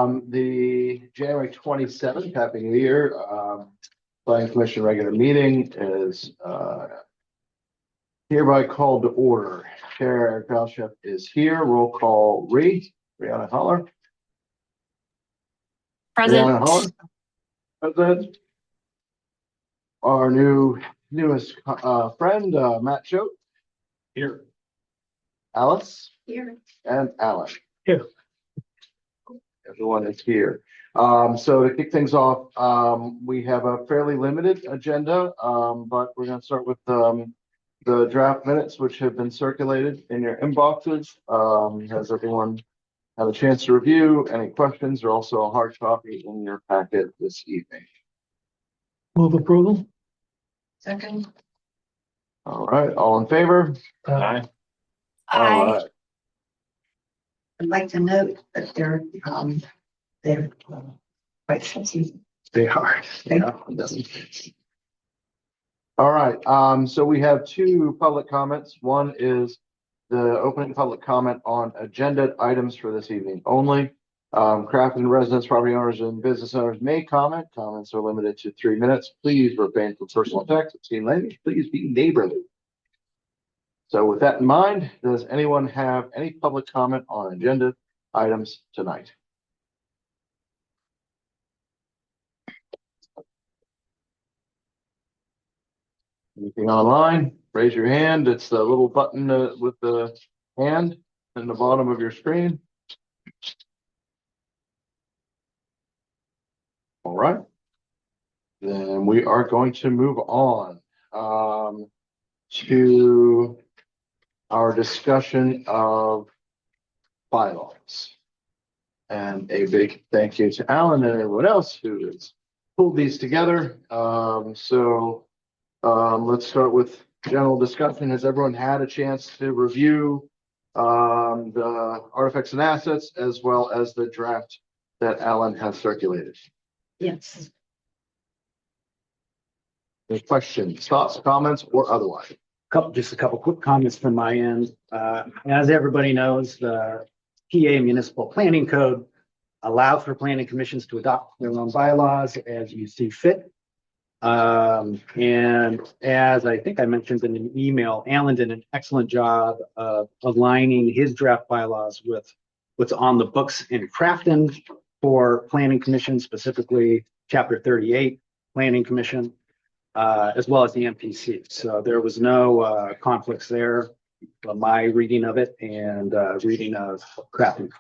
The January 27th, Happy New Year, Planning Commission regular meeting is hereby called to order. Chair Eric Balchef is here. Roll call Brianna Holler. Present. Brianna Holler. Present. Our newest friend, Matt Choate. Here. Alice. Here. And Alan. Here. Everyone is here. So to kick things off, we have a fairly limited agenda, but we're going to start with the draft minutes, which have been circulated in your inboxes. Has everyone had a chance to review? Any questions? Or also a hard copy in your packet this evening. Move approval. Second. All right, all in favor? Aye. All right. I'd like to note that they're quite sensitive. They are. Yeah. All right. So we have two public comments. One is the opening public comment on agenda items for this evening only. Crafton residents, property owners, and business owners may comment. Comments are limited to 3 minutes. Please refrain from personal attacks. Obscene language. Please be neighborly. So with that in mind, does anyone have any public comment on agenda items tonight? Anything online? Raise your hand. It's the little button with the hand in the bottom of your screen. All right. Then we are going to move on to our discussion of bylaws. And a big thank you to Alan and everyone else who has pulled these together. Let's start with general discussion. Has everyone had a chance to review the artifacts and assets as well as the draft that Alan has circulated? Yes. Any questions, thoughts, comments, or otherwise? Just a couple quick comments from my end. As everybody knows, the PA Municipal Planning Code allows for planning commissions to adopt their own bylaws as you see fit. And as I think I mentioned in an email, Alan did an excellent job of aligning his draft bylaws with what's on the books in Crafton for planning commission, specifically chapter 38 planning commission, as well as the MPC. So there was no conflicts there. My reading of it and reading of Crafton.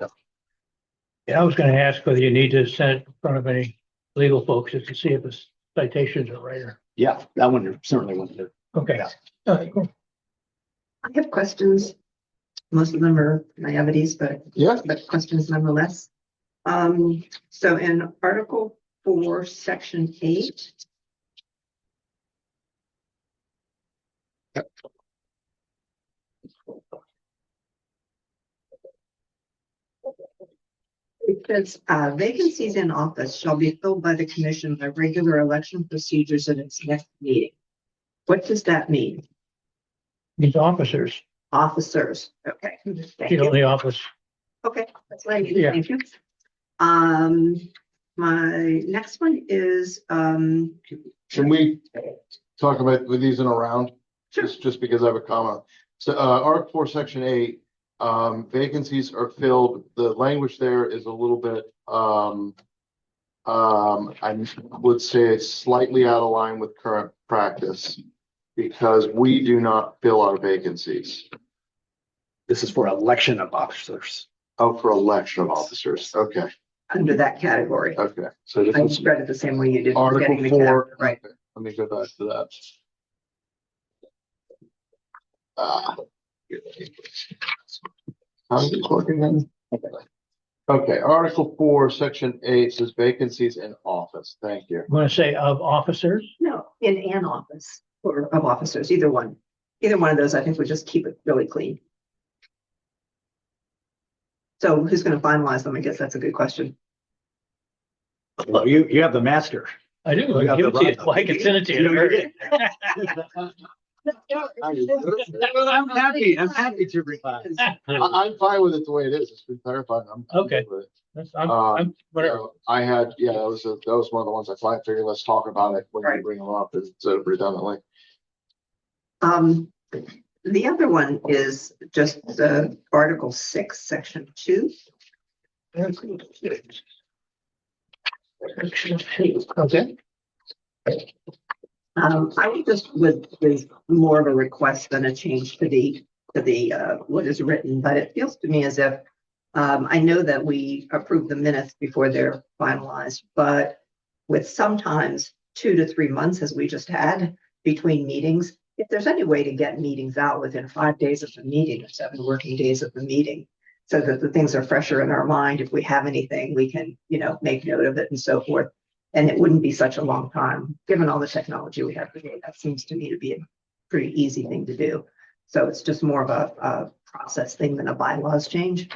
Yeah, I was going to ask whether you need to send it in front of any legal folks to see if the citations are right. Yeah, that one certainly wouldn't do. Okay. Yeah. All right, cool. I have questions. Most of them are naiveties, but questions nonetheless. So in Article 4, Section 8. It says vacancies in office shall be filled by the commission by regular election procedures at its next meeting. What does that mean? These officers, Officers. Okay. Thank the you. only office. Okay, that's what I need. Yeah. Thank you. My next one is Can we talk about with these in a round? Sure. Just because I have a comment. So Article 4, Section 8, vacancies are filled. The language there is a little bit I would say it's slightly out of line with current practice because we do not fill our vacancies. This is for election of officers. Oh, for election of officers. Okay. under that category. Okay. So this I is just read it the same way you did. Article forgetting the 4. chapter, right? Okay, let me go back to that. How's it working then? Okay, Article 4, Section 8 says vacancies in office. Thank you. I'm going to say of officers. No, in an office or of officers, either one. Either one of those, I think would just keep it really clean. So who's going to finalize them? I guess that's a good question. Well, you have the master. I do. We got Give it the to you. right- Well, I can send it to you. I'm happy to revise. I'm fine with it the way it is. It's been clarified. I'm Okay. good with it. Whatever. So I had, yeah, that was one of the ones I figured, let's talk about it when we Right. bring them up, instead of redundantly. The other one is just the Article 6, Section 2. Okay. I would just with more of a request than a change to the what is written, but it feels to me as if I know that we approve the minutes before they're finalized, but with sometimes 2 to 3 months, as we just had between meetings, if there's any way to get meetings out within 5 days of the meeting or 7 working days of the meeting, so that the things are fresher in our mind, if we have anything, we can, make note of it and so forth. And it wouldn't be such a long time, given all the technology we have today. That seems to me to be a pretty easy thing to do. So it's just more of a process thing than a bylaws change.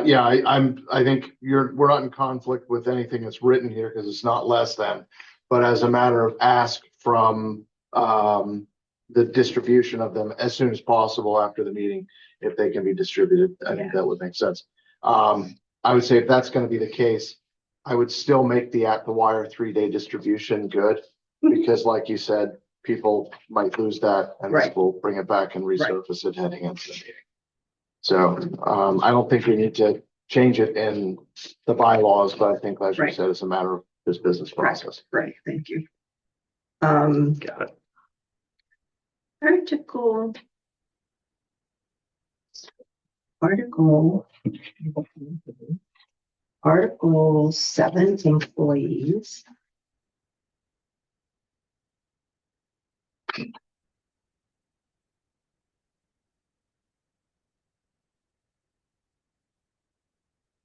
Yeah, I think we're not in conflict with anything that's written here because it's not less than, but as a matter of ask from the distribution of them as soon as possible after the meeting, if they can be distributed, I think that would make sense. I would say if that's going to be the case, I would still make the at the wire 3-day distribution good, because like you said, people might lose that and Right. we'll bring it back and resurface it heading into the meeting. So I don't think we need to change it in the bylaws, but I think, as you said, it's a matter of this business process. Right. Thank you. Got it. Article 7, employees.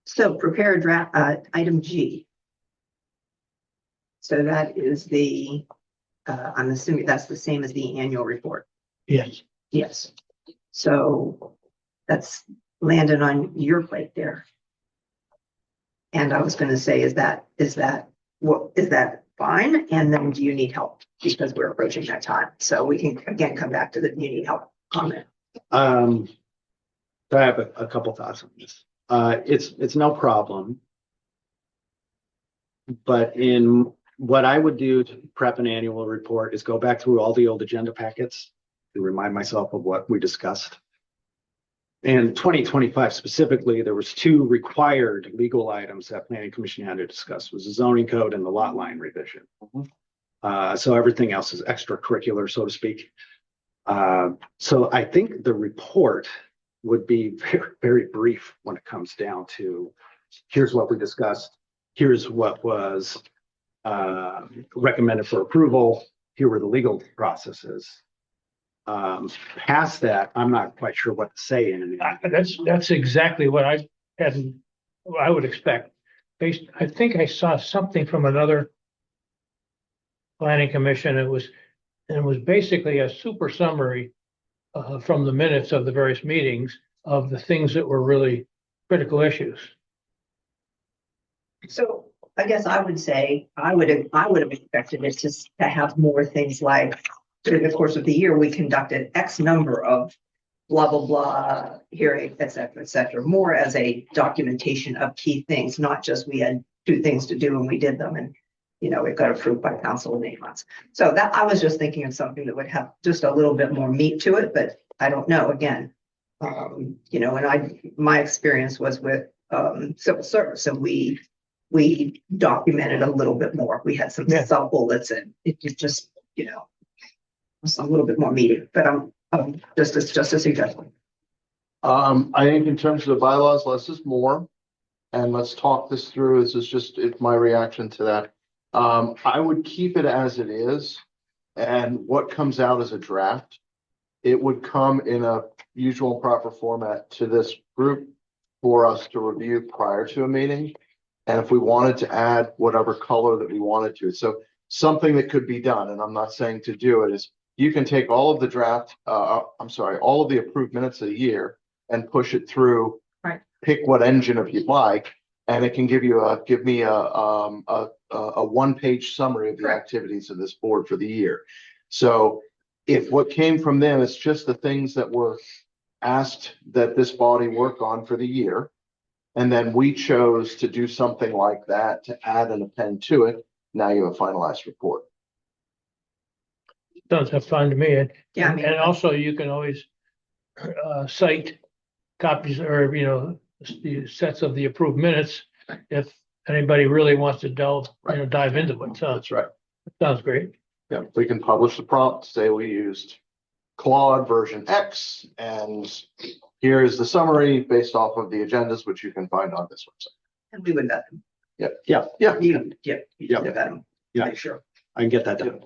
So prepare a draft, item G. So that is I'm assuming that's the same as the annual report. Yes. Yes. So that's landed on your plate there. And I was going to say, is that fine? And then do you need help? Because we're approaching that time. So we can again come back to the you need help comment. So I have a couple thoughts on this. It's no problem. But in what I would do to prep an annual report is go back through all the old agenda packets to remind myself of what we discussed. In 2025 specifically, there was 2 required legal items that Planning Commission had to discuss, was the zoning code and the lot line revision. So everything else is extracurricular, so to speak. So I think the report would be very, very brief when it comes down to here's what we discussed, here's what was recommended for approval, here were the legal processes. Past that, I'm not quite sure what to say in it. That's exactly what I would expect. I think I saw something from another planning commission. It was basically a super summary from the minutes of the various meetings of the things that were really critical issues. So I guess I would say I would have expected it to have more things like, through the course of the year, we conducted X number of blah, blah, blah hearing, et cetera, more as a documentation of key things, not just we had 2 things to do and we did them and, it got approved by council in 8 months. So that I was just thinking of something that would have just a little bit more meat to it, but I don't know, again, and my experience was with civil service, and we documented a little bit more. We had some sub bullets and it was just, a little bit more meaty, but I'm just a suggestion. I think in terms of the bylaws, less is more, and let's talk this through. This is just my reaction to that. I would keep it as it is, and what comes out as a draft, it would come in a usual and proper format to this group for us to review prior to a meeting. And if we wanted to add whatever color that we wanted to, so something that could be done, and I'm not saying to do it, is you can take all of the all of the approved minutes of the year and push it through. Right. Pick what engine if you'd like, and it can give me a 1-page summary of the activities of this board for the year. So if what came from them is just the things that were asked that this body work on for the year, And then we chose to do something like that to add an append to it. Now you have a finalized report. Sounds have fun to me. And Yeah, I mean, and also you can always cite copies or, the sets of the approved minutes if anybody really wants to dive into it. So That's right. sounds great. Yeah, we can publish the prompt, say we used Claude version X, and here is the summary based off of the agendas, which you can find on this website. and we would vet them. Yeah, You, yeah. Yeah. Vet them. Yeah. Make sure. I can get that done.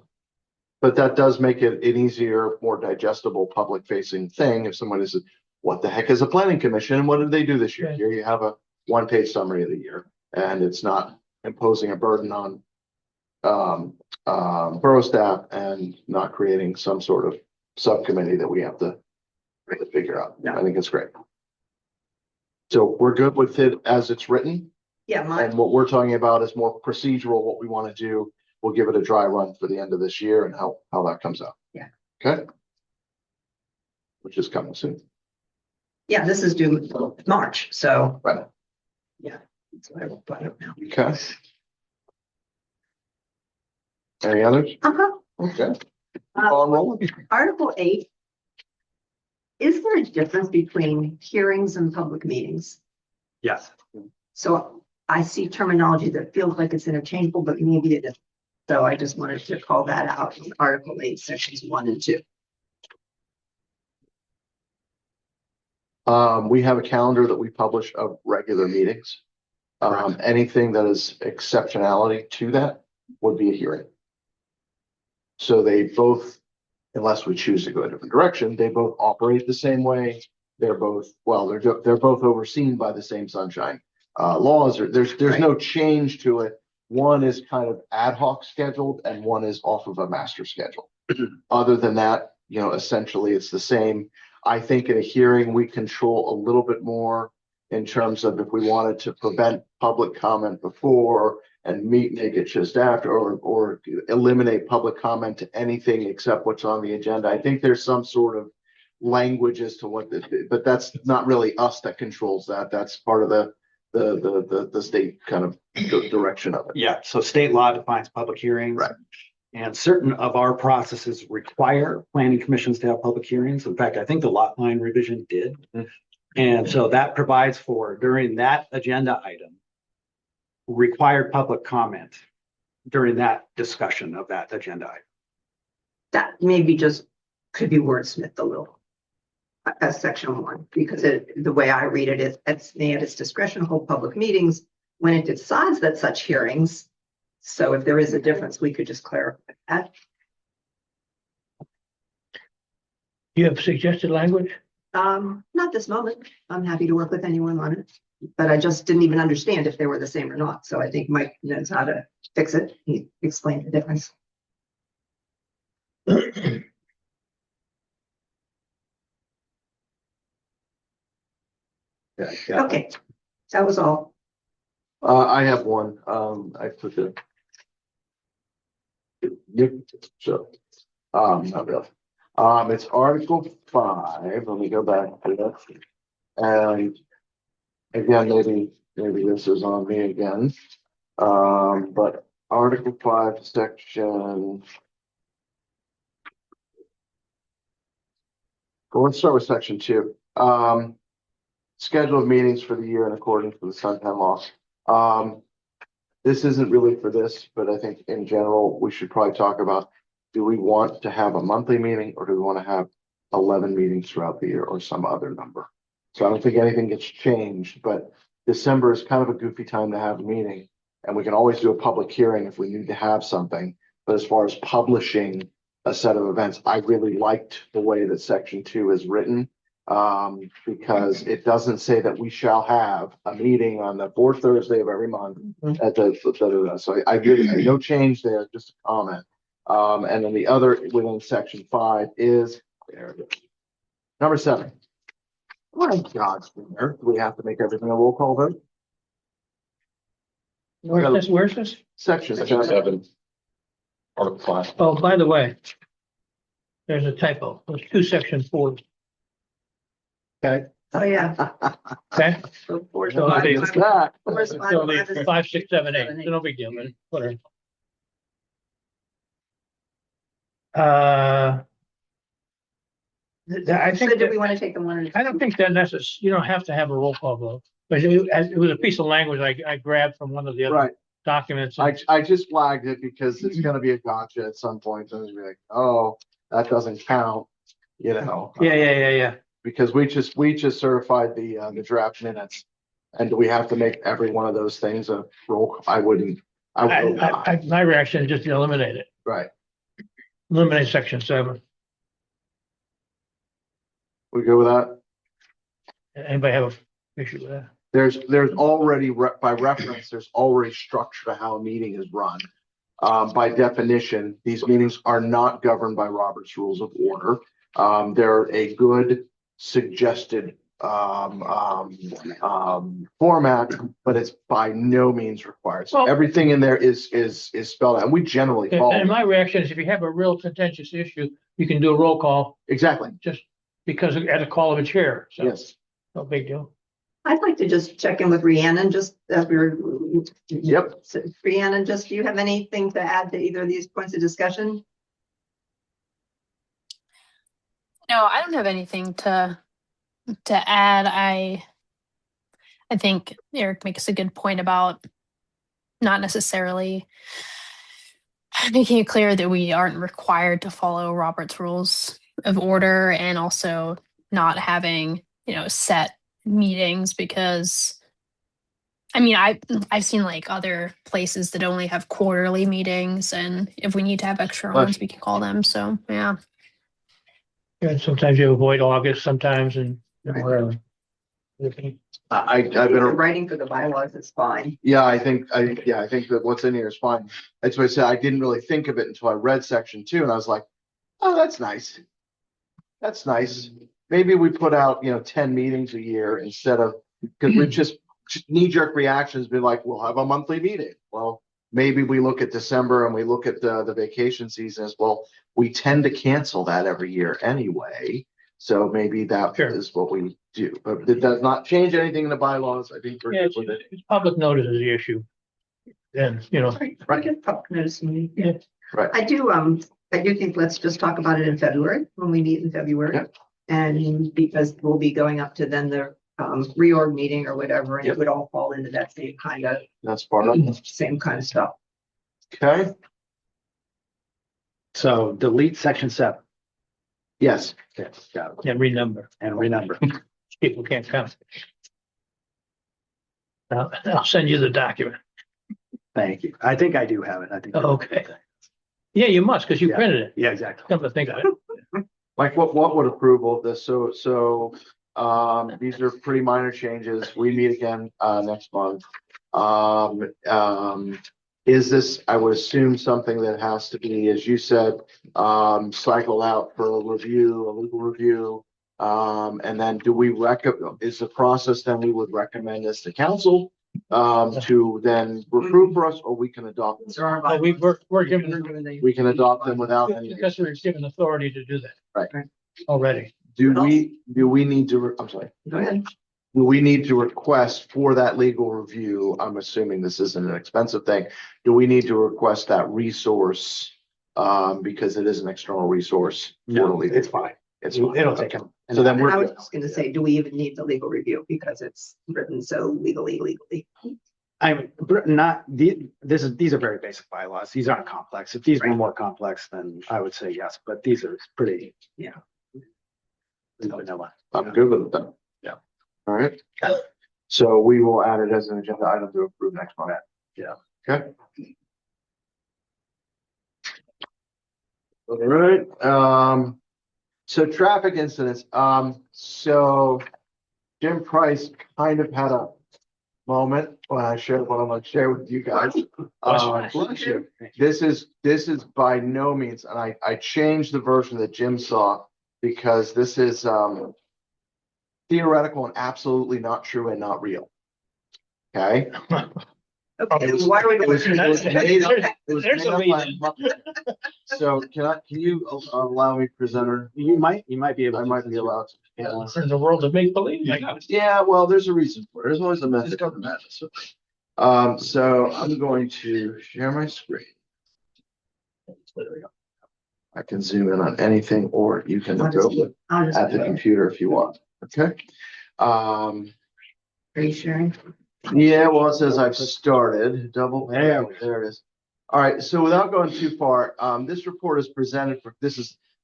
but that does make it an easier, more digestible, public-facing thing. If someone is, what the heck is a planning commission? And what did they do this year? Right. Here you have a one-page summary of the year, and it's not imposing a burden on borough staff and not creating some sort of subcommittee that we have to really figure out. Yeah. I think it's great. So we're good with it as it's written, Yeah, mine, and what we're talking about is more procedural, what we want to do. We'll give it a dry run for the end of this year and how that comes out. Yeah. Okay. Which is coming soon. yeah, this is due March, so. Right. Yeah. That's what I will put it now. Okay. Any others? Uh-huh. Okay. Uh, On rolling. Article 8. Is there a difference between hearings and public meetings? Yes. So I see terminology that feels like it's interchangeable, but maybe it isn't. So I just wanted to call that out in Article 8, sections 1 and 2. We have a calendar that we publish of regular meetings. Anything that is exceptionality to that would be a hearing. So they both, unless we choose to go a different direction, they both operate the same way. They're both, well, they're both overseen by the same sunshine laws. There's no change to it. One is kind of ad hoc scheduled and one is off of a master schedule. Other than that, essentially it's the same. I think in a hearing, we control a little bit more in terms of if we wanted to prevent public comment before and make it just after, or eliminate public comment to anything except what's on the agenda. I think there's some sort of language as to what but that's not really us that controls that. That's part of the state kind of direction of it. Yeah, so state law defines public hearings. Right. And certain of our processes require planning commissions to have public hearings. In fact, I think the lot line revision did. And so that provides for, during that agenda item, required public comment during that discussion of that agenda item. That maybe just could be wordsmithed a little. As section 1, because the way I read it is at its discretion hold public meetings when it decides that such hearings. So if there is a difference, we could just clarify that. You have suggested language? Not this moment. I'm happy to work with anyone on it, but I just didn't even understand if they were the same or not. So I think Mike knows how to fix it. He explained the difference. Yeah. Okay, that was all. I have one. I put the. Yep, so, not really. It's Article 5. Let me go back to that. And again, maybe this is on me again. But Article 5, section. Well, let's start with section 2. Schedule of meetings for the year in accordance with the sunshine law. This isn't really for this, but I think in general, we should probably talk about, do we want to have a monthly meeting or do we want to have 11 meetings throughout the year or some other number? So I don't think anything gets changed, but December is kind of a goofy time to have a meeting. And we can always do a public hearing if we need to have something. But as far as publishing a set of events, I really liked the way that section 2 is written. Because it doesn't say that we shall have a meeting on the fourth Thursday of every month at so I really, no change there, just a comment. And then the other within section 5 is, there it is. Number 7. What in God's earth, do we have to make everything a roll call vote? Where's this? Section 7. Article 5. Oh, by the way, there's a typo. There's 2 section 4. Okay. Oh, yeah. Okay? So four, So five, they- It's five, back. four is five, So the five is- 5, 6, 7, 8, so no big deal, but whatever. I So think do we that, want to take them one at a I time? don't think that you don't have to have a roll call vote. But it was a piece of language I grabbed from one of the other Right. documents. I just flagged it because it's gonna be a gotcha at some point. And it's gonna be like, oh, that doesn't count, you know? Yeah. Because we just certified the draft minutes. And do we have to make every one of those things a roll? I wouldn't. I would hope not. My reaction is just to eliminate it, Right. eliminate section 7. We go with that? Anybody have a issue with that? There's already by reference, there's already structure to how a meeting is run. By definition, these meetings are not governed by Robert's Rules of Order. They're a good suggested format, but it's by no means required. So Well- everything in there is spelled out, and we generally And follow. my reaction is if you have a real contentious issue, you can do a roll call Exactly. just because at a call of a chair. So Yes. no big deal. I'd like to just check in with Rhiannon, just as we were. Yep. So, Rhiannon, just, do you have anything to add to either of these points of discussion? No, I don't have anything to add. I think Eric makes a good point about not necessarily making it clear that we aren't required to follow Robert's Rules of Order, and also not having, set meetings, because I mean, I've seen like other places that only have quarterly meetings, and if we need to have extra ones, we can call them. So yeah. And sometimes you avoid August sometimes and whatever. I've The been, writing for the bylaws is fine. yeah, I think that what's in here is fine. That's why I said I didn't really think of it until I read section 2, and I was like, oh, that's nice. That's nice. Maybe we put out, 10 meetings a year instead of, because we've just knee-jerk reactions been like, we'll have a monthly meeting. Well, maybe we look at December and we look at the vacation season as well. We tend to cancel that every year anyway. So maybe that Sure. is what we do, but it does not change anything in the bylaws. I think we're Yeah, good with it. it's public notice is the issue. Then, I get public notice meeting. Yeah. Right. I do think let's just talk about it in February, when we meet in February. Yeah. And because we'll be going up to then the reorg meeting or whatever, and Yep. it would all fall into that That's part of it. same kind of stuff. Okay. So delete section 7. Yes. Okay, got it. and renumber. And renumber. People can't count. I'll send you the document. Thank you. I think I do have it. I think. Okay. Yeah, you must, because you Yeah. printed it. Yeah, exactly. Come to think of it. Like what would approval of this? So these are pretty minor changes. We meet again next month. Is this, I would assume, something that has to be, as you said, cycled out for a review, a legal review? And then is the process then we would recommend this to council to then approve for us, or we can adopt them? So our Well, we're given, We can adopt them without any. because we're given authority to do that. Right. Already. Do we need to, I'm sorry. Go ahead. Do we need to request for that legal review? I'm assuming this isn't an expensive thing. Do we need to request that resource? Because it is an external resource. No, it's fine. It's fine. It'll take him. So then And I we're was just gonna say, do we even need the legal review, because it's written so legally? I'm not, these are very basic bylaws. These aren't complex. If these were more complex, then I would say yes, but these are pretty, vanilla. I'm good with it then. Yeah. All right. So we will add it as an agenda item to approve next month. Yeah. Okay. All right. So traffic incidents. So Jim Price kind of had a moment when I shared what I'm going to share with you guys. Bless you. This is by no means, and I changed the version that Jim saw because this is theoretical and absolutely not true and not real. Okay. Okay, why are we? It was made up- There's a made up by- So can you allow me, presenter? You might be able I to. might be allowed to. analyst. in the world of make believe. I guess. Yeah, well, there's a reason for it. There's always a method to the madness. So I'm going to share my screen. There we go. I can zoom in on anything, or you can look over at the computer if you want. Okay. Are you sharing? Yeah, well, it says I've started there it is. All right. So without going too far, this report is presented for this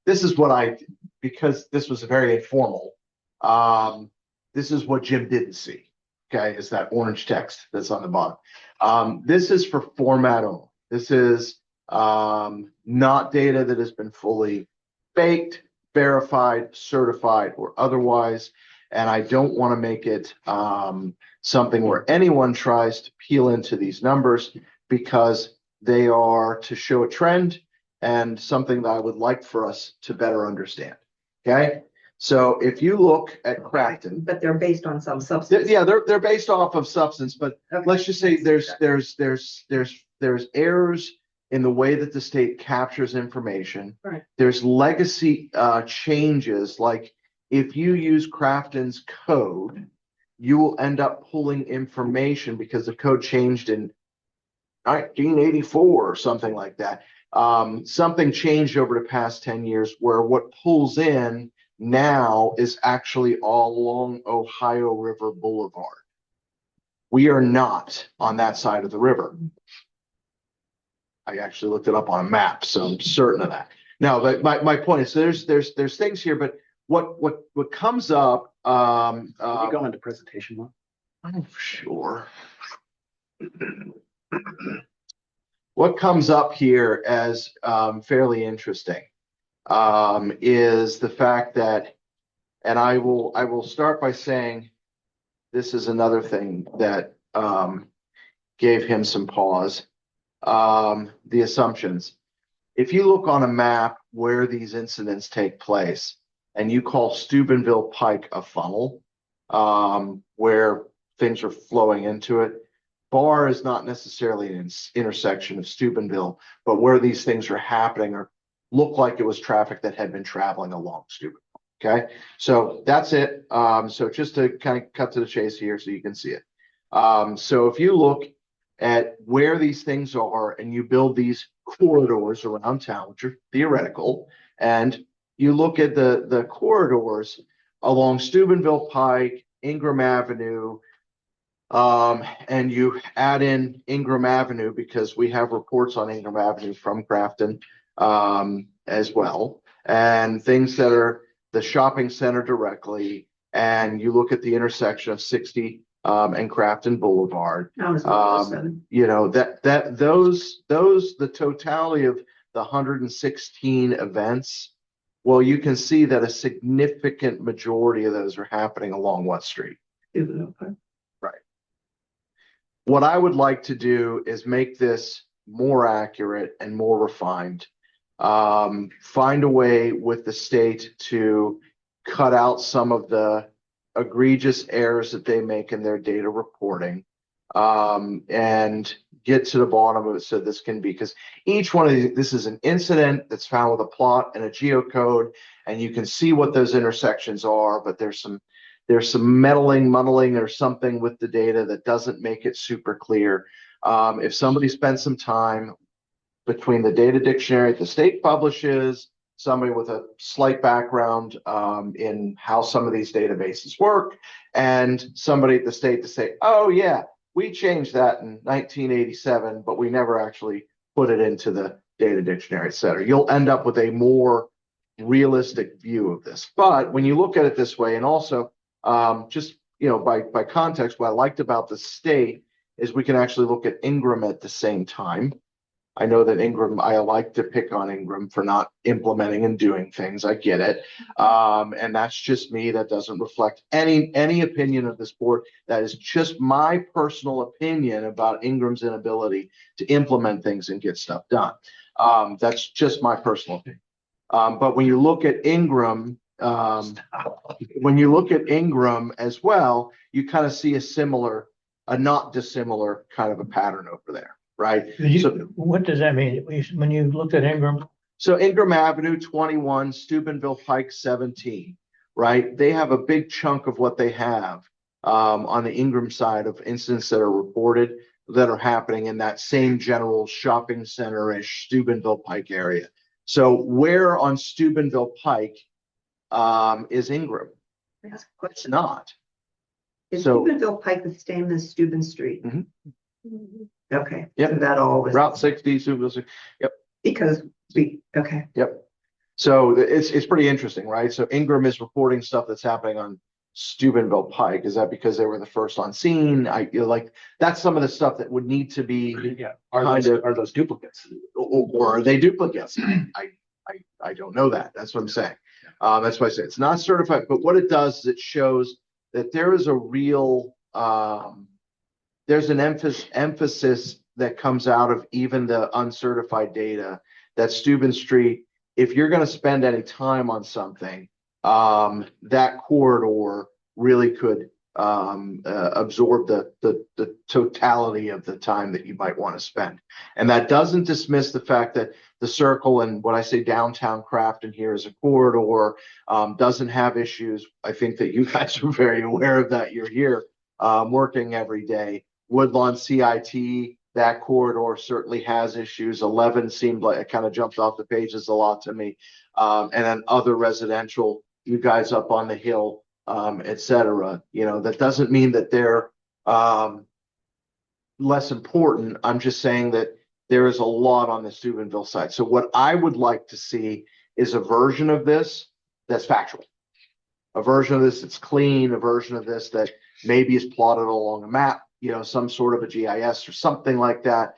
is what I, because this was very informal. This is what Jim didn't see. Okay, is that orange text that's on the bottom. This is for format only. This is not data that has been fully baked, verified, certified, or otherwise. And I don't want to make it something where anyone tries to peel into these numbers, because they are to show a trend and something that I would like for us to better understand. Okay. So if you look at Crafton, But they're based on some substance. yeah, they're based off of substance, but Okay. let's just say there's errors in the way that the state captures information. Right. There's legacy changes, like if you use Crafton's code, you will end up pulling information because the code changed in 1984 or something like that. Something changed over the past 10 years where what pulls in now is actually all along Ohio River Boulevard. We are not on that side of the river. I actually looked it up on a map, so I'm certain of that. Now, but my point is there's things here, but what comes up Can we go into presentation mode? oh, sure. What comes up here as fairly interesting is the fact that, and I will start by saying this is another thing that gave him some pause. The assumptions. If you look on a map where these incidents take place, and you call Steubenville Pike a funnel, where things are flowing into it, Barr is not necessarily an intersection of Steubenville, but where these things are happening or look like it was traffic that had been traveling along Steubenville. Okay, so that's it. So just to kind of cut to the chase here so you can see it. So if you look at where these things are and you build these corridors around town, which are theoretical, and you look at the corridors along Steubenville Pike, Ingram Avenue, and you add in Ingram Avenue because we have reports on Ingram Avenue from Crafton as well, and things that are the shopping center directly, and you look at the intersection of 60 and Crafton Boulevard. You know, the totality of the 116 events, well, you can see that a significant majority of those are happening along what street? Right. What I would like to do is make this more accurate and more refined. Find a way with the state to cut out some of the egregious errors that they make in their data reporting, and get to the bottom of it so this can be, because each one of these, this is an incident that's found with a plot and a geocode, and you can see what those intersections are, but there's some muddling or something with the data that doesn't make it super clear. If somebody spends some time between the data dictionary the state publishes, somebody with a slight background in how some of these databases work, and somebody at the state to say, oh yeah, we changed that in 1987, but we never actually put it into the data dictionary, et cetera. You'll end up with a more realistic view of this. But when you look at it this way, and also just, you know, by context, what I liked about the state is we can actually look at Ingram at the same time. I know that Ingram, I like to pick on Ingram for not implementing and doing things. I get it. And that's just me. That doesn't reflect any opinion of this board. That is just my personal opinion about Ingram's inability to implement things and get stuff done. That's just my personal opinion. But when you look at Ingram, as well, you kind of see a not dissimilar kind of a pattern over there. Right. What does that mean when you looked at Ingram? So Ingram Avenue 21, Steubenville Pike 17. right? They have a big chunk of what they have on the Ingram side of incidents that are reported that are happening in that same general shopping center-ish Steubenville Pike area. So where on Steubenville Pike is Ingram? Can I ask a It's question? not. Is So- Steubenville Pike the same as Steuben Street? Mhm. Okay. Yep. So that all was. Route 60, Steubenville. Because okay. Yep. So it's pretty interesting, right? So Ingram is reporting stuff that's happening on Steubenville Pike. Is that because they were the first on scene? I feel like that's some of the stuff that would need to be, Yeah. Kind of. Are those duplicates? or are they duplicates? I don't know that. That's what I'm saying. That's why I say it's not certified, but what it does is it shows that there is a real, there's an emphasis that comes out of even the uncertified data that Steuben Street, if you're going to spend any time on something, that corridor really could absorb the totality of the time that you might want to spend. And that doesn't dismiss the fact that the circle and what I say downtown Crafton here is a corridor, doesn't have issues. I think that you guys are very aware of that. You're here working every day. Woodlawn CIT, that corridor certainly has issues. 11 seemed like it kind of jumped off the pages a lot to me. And then other residential, you guys up on the hill, et cetera. That doesn't mean that they're less important. I'm just saying that there is a lot on the Steubenville side. So what I would like to see is a version of this that's factual. A version of this that's clean, a version of this that maybe is plotted along a map, some sort of a GIS or something like that,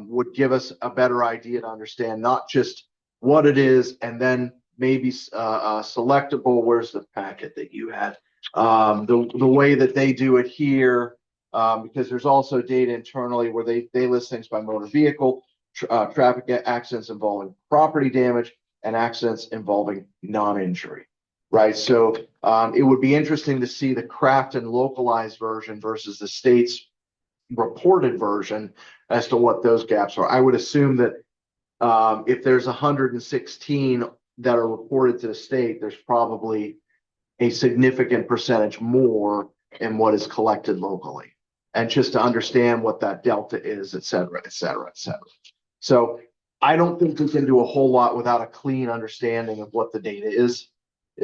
would give us a better idea to understand not just what it is, and then maybe selectable. Where's the packet that you had? The way that they do it here, because there's also data internally where they list things by motor vehicle, traffic accidents involving property damage, and accidents involving non-injury. Right. So it would be interesting to see the Crafton localized version versus the state's reported version as to what those gaps are. I would assume that if there's 116 that are reported to the state, there's probably a significant percentage more in what is collected locally. And just to understand what that delta is, et cetera, et cetera, et cetera. So I don't think we can do a whole lot without a clean understanding of what the data is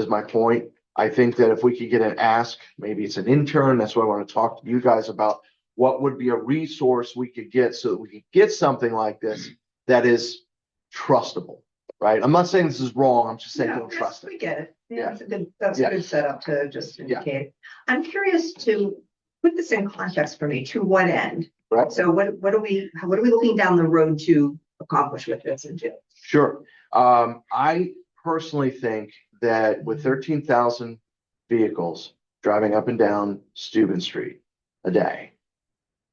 my point. I think that if we could get an ask, maybe it's an intern, that's what I want to talk to you guys about, what would be a resource we could get so that we could get something like this that is trustable, right? I'm not saying this is wrong. I'm just saying don't trust it. We get it. Yeah. That's Yeah. a good setup to just indicate. I'm curious to put this in context for me. To what end? Right. So what are we looking down the road to accomplish with this and do? Sure. I personally think that with 13,000 vehicles driving up and down Steuben Street a day,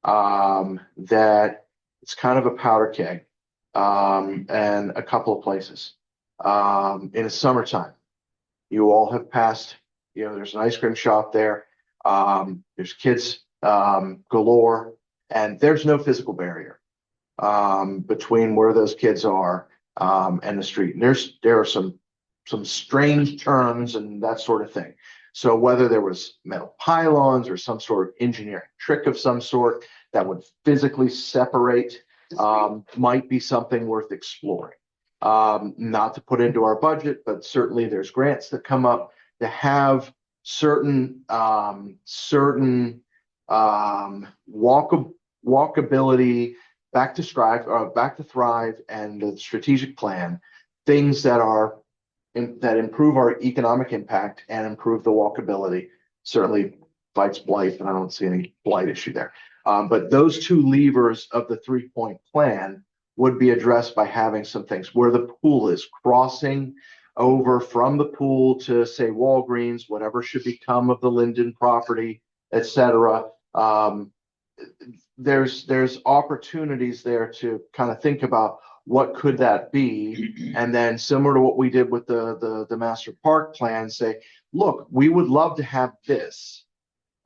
that it's kind of a powder keg, and a couple of places. In the summertime, you all have passed, there's an ice cream shop there. There's kids galore, and there's no physical barrier between where those kids are and the street. And there are some strange turns and that sort of thing. So whether there was metal pylons or some sort of engineering trick of some sort that would physically separate, might be something worth exploring. Not to put into our budget, but certainly there's grants that come up to have certain walkability, back to thrive, and the strategic plan, things that improve our economic impact and improve the walkability. Certainly fights blight, and I don't see any blight issue there. But those two levers of the 3-point plan would be addressed by having some things where the pool is, crossing over from the pool to, say, Walgreens, whatever should become of the Linden property, et cetera. There's opportunities there to kind of think about what could that be, and then similar to what we did with the master park plan, say, look, we would love to have this,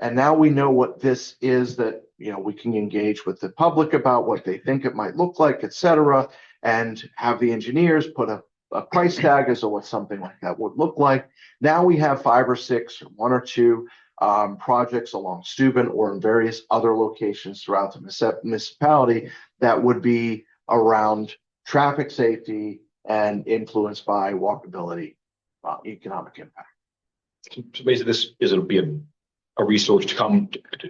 and now we know what this is, that we can engage with the public about what they think it might look like, et cetera, and have the engineers put a a price tag as to what something like that would look like. Now we have 5 or 6 or 1 or 2 projects along Steuben or in various other locations throughout the municipality that would be around traffic safety and influenced by walkability, economic impact. So basically, this is it'll be a resource to come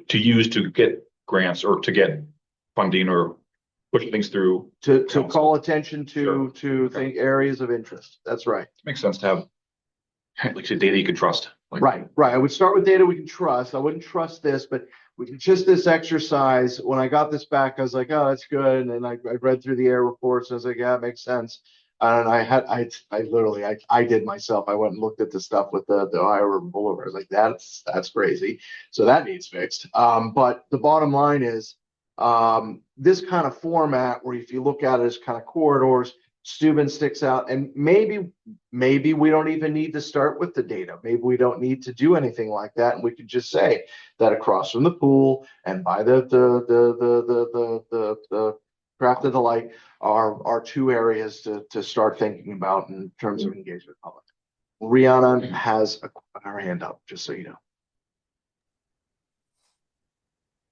to use to get grants or to get funding or push things through. To Council. call attention to Okay. think areas of interest. That's right. Makes sense to have, like you said, data you can trust. Like, Right. I would start with data we can trust. I wouldn't trust this, but we can just this exercise. When I got this back, I was like, oh, that's good. And then I read through the air reports. And I was like, yeah, it makes sense. And I literally did myself. I went and looked at the stuff with the Ohio River Boulevard. I was like, that's crazy. So that needs fixed. But the bottom line is, this kind of format where if you look at it as kind of corridors, Steuben sticks out, and maybe we don't even need to start with the data. Maybe we don't need to do anything like that, and we could just say that across from the pool and by the craft of the light are 2 areas to start thinking about in terms of engagement public. Rihanna has her hand up, just so you know.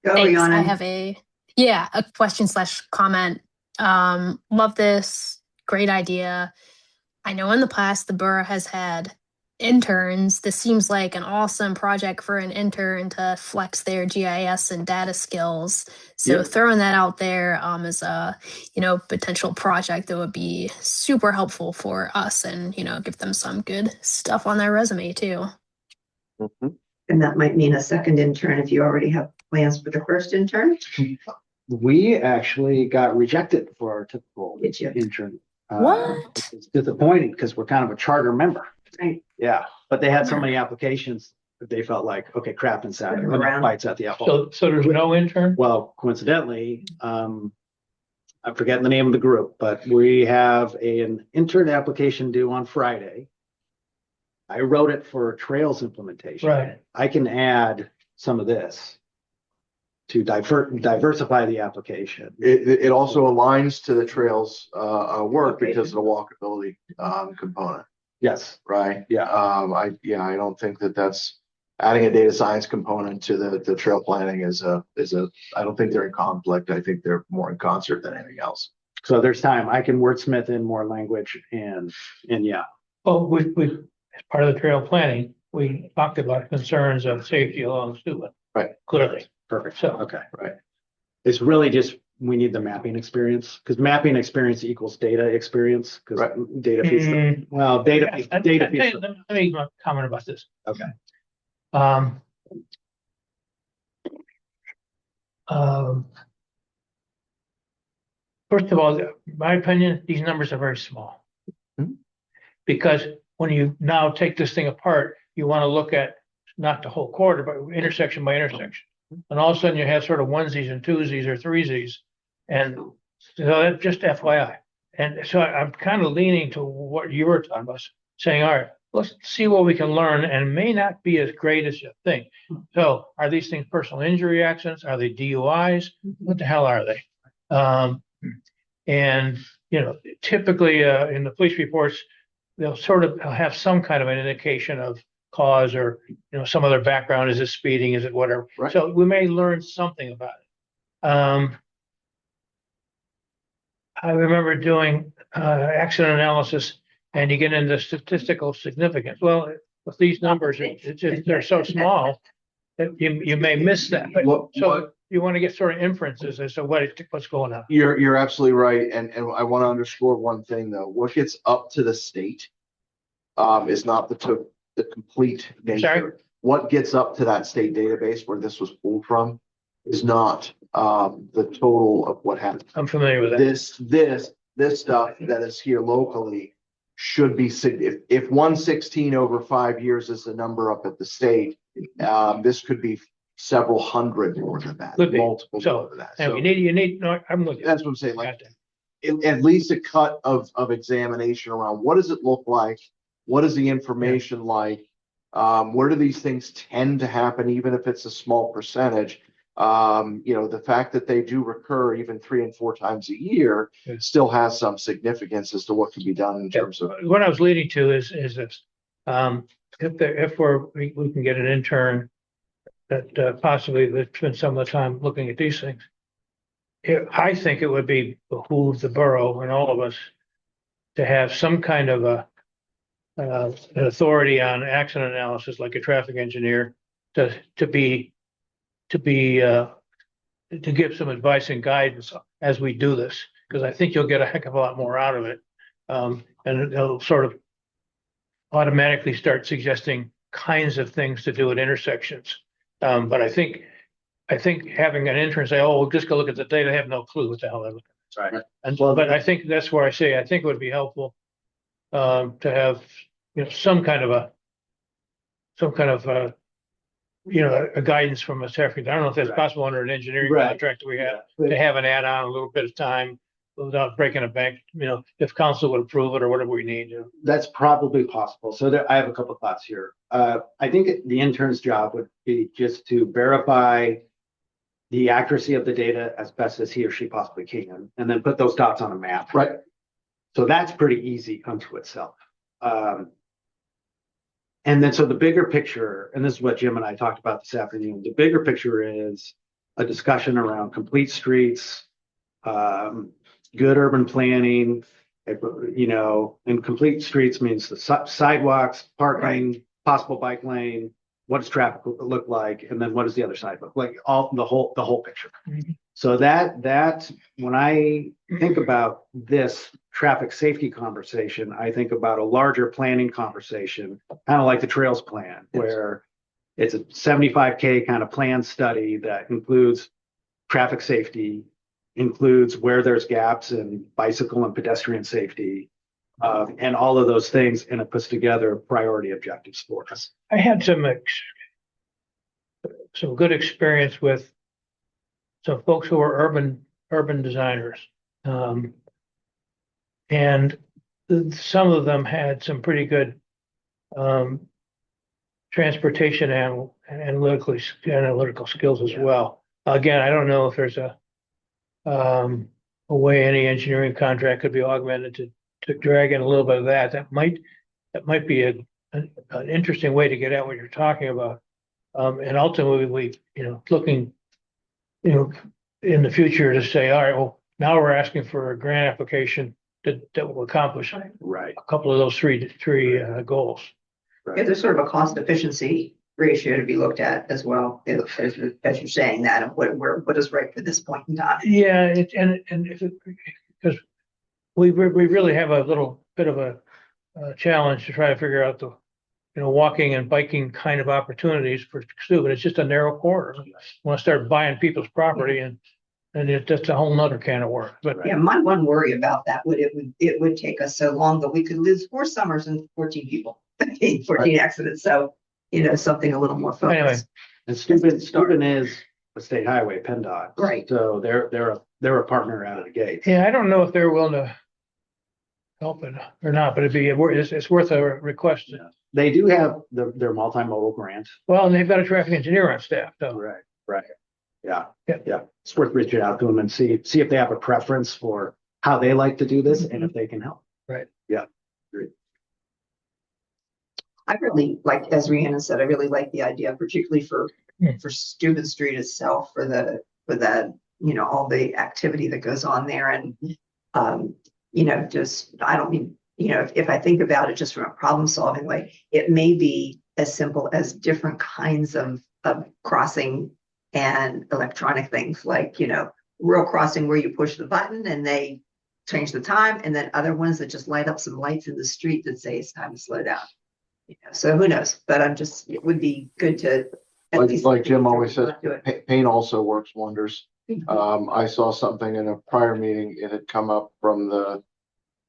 Go, Thanks. I Yana. have a question / comment. Love this. Great idea. I know in the past the borough has had interns. This seems like an awesome project for an intern to flex their GIS and data skills. So Yeah. throwing that out there as a potential project that would be super helpful for us and give them some good stuff on their resume too. Mm-hmm. And that might mean a second intern if you already have plans for the first intern. We actually got rejected for our typical Did you? intern. What? It's disappointing because we're kind of a charter member. Right. Yeah, but they had so many applications that they felt like, okay, Crafton's out. Around. Bites at the apple. So there's no intern? Well, coincidentally, I'm forgetting the name of the group, but we have an intern application due on Friday. I wrote it for trails implementation. Right. I can add some of this to diversify the application. It also aligns to the trails work because of the walkability component, Yes. right? Yeah. I don't think that's adding a data science component to the trail planning is I don't think they're in conflict. I think they're more in concert than anything else. So there's time. I can wordsmith in more language and yeah. Oh, we as part of the trail planning, we talked about concerns of safety along Steuben. Right. Clearly. Perfect. So- Okay. Right. It's really just, we need the mapping experience because mapping experience equals data experience because Right. data feeds the, well, data feeds Let me comment about this. Okay. First of all, in my opinion, these numbers are very small. Mhm. Because when you now take this thing apart, you want to look at not the whole quarter, but intersection by intersection. And all of a sudden you have sort of onesies and twosies or threesies. And so that's just FYI. And so I'm kind of leaning to what you were talking about, saying, all right, let's see what we can learn, and it may not be as great as you think. So are these things personal injury accidents? Are they DUIs? What the hell are they? And, typically in the police reports, they'll sort of have some kind of an indication of cause or, some other background. Is it speeding? Is it whatever? Right. So we may learn something about it. I remember doing accident analysis, and you get into statistical significance. Well, with these numbers, they're so small that you may miss that. But so you want to get sort of inferences as to what's going on. You're absolutely right, and I want to underscore one thing though. What gets up to the state is not the complete nature. Sorry? What gets up to that state database where this was pulled from is not the total of what happened. I'm familiar with that. This stuff that is here locally should be if 116 over 5 years is the number up at the state, this could be several hundred more than that, Could be. multiple So, more than that. And So you need, no, I'm with you. that's what I'm saying. Like Got that. at least a cut of examination around what does it look like? What is the information like? Where do these things tend to happen, even if it's a small percentage? The fact that they do recur even 3 and 4 times a year Yeah. still has some significance as to what can be done in terms of. What I was leading to is this, if we can get an intern that possibly that spend some of the time looking at these things. I think it would be behoove the borough and all of us to have some kind of an authority on accident analysis, like a traffic engineer, to give some advice and guidance as we do this, because I think you'll get a heck of a lot more out of it. And it'll sort of automatically start suggesting kinds of things to do at intersections. But I think having an intern say, "Oh, we'll just go look at the data," I have no clue what the hell they're looking Right. at. And but I think that's where I say I think it would be helpful to have some kind of a guidance from a traffic. I don't know if that's Right. possible under an engineering Right. contract that we have Yeah. to have an add-on a little bit of time without breaking a bank. If council would approve it or whatever we need. That's probably possible. So I have a couple of thoughts here. I think the intern's job would be just to verify the accuracy of the data as best as he or she possibly can, and then put those dots on a map. Right. So that's pretty easy unto itself. And then so the bigger picture, and this is what Jim and I talked about this afternoon, the bigger picture is a discussion around complete streets, good urban planning, and complete streets means the sidewalks, parking, possible bike lane, what does traffic look like, and then what does the other side look like, the whole picture. Mhm. So that when I think about this traffic safety conversation, I think about a larger planning conversation, kind of like the trails plan, where it's a 75K kind of plan study that includes traffic safety, includes where there's gaps in bicycle and pedestrian safety, and all of those things, and it puts together priority objectives for us. I had some good experience with some folks who are urban designers. And some of them had some pretty good transportation and analytical skills as well. Again, I don't know if there's a way any engineering contract could be augmented to drag in a little bit of that. That might be an interesting way to get at what you're talking about. And ultimately, looking, in the future to say, all right, well, now we're asking for a grant application that will accomplish Right. a couple of those three goals. Yeah, there's sort of a cost efficiency ratio to be looked at as well, as you're saying that, and what is right for this point in time. Yeah, because we really have a little bit of a challenge to try to figure out the walking and biking kind of opportunities for students. It's just a narrow corridor. Want to start buying people's property and that's a whole nother can of work. But Yeah, my one worry about that it would take us so long that we could lose 4 summers and 14 people, 14 accidents. So, something a little more focused. Anyway. And Steuben is a state highway, PennDOT. Right. So they're a partner out of the gate. yeah, I don't know if they're willing to help it or not, but it's worth a request. Yeah. They do have their multimodal grant. Well, and they've got a traffic engineer on staff, so. Right. Yeah. Yeah. It's worth reaching out to them and see if they have a preference for how they like to do this and if they can help. Right. Yeah. Great. I really like, as Rhiannon said, I really like the idea, particularly for Steuben Street itself, for the all the activity that goes on there. And, I don't mean, if I think about it just from a problem solving way, it may be as simple as different kinds of crossing and electronic things like, rural crossing where you push the button and they change the time, and then other ones that just light up some lights in the street that say it's time to slow down. So who knows? But it would be good to at least Like Jim always says, do it. paint also works wonders. I saw something in a prior meeting, it had come up from the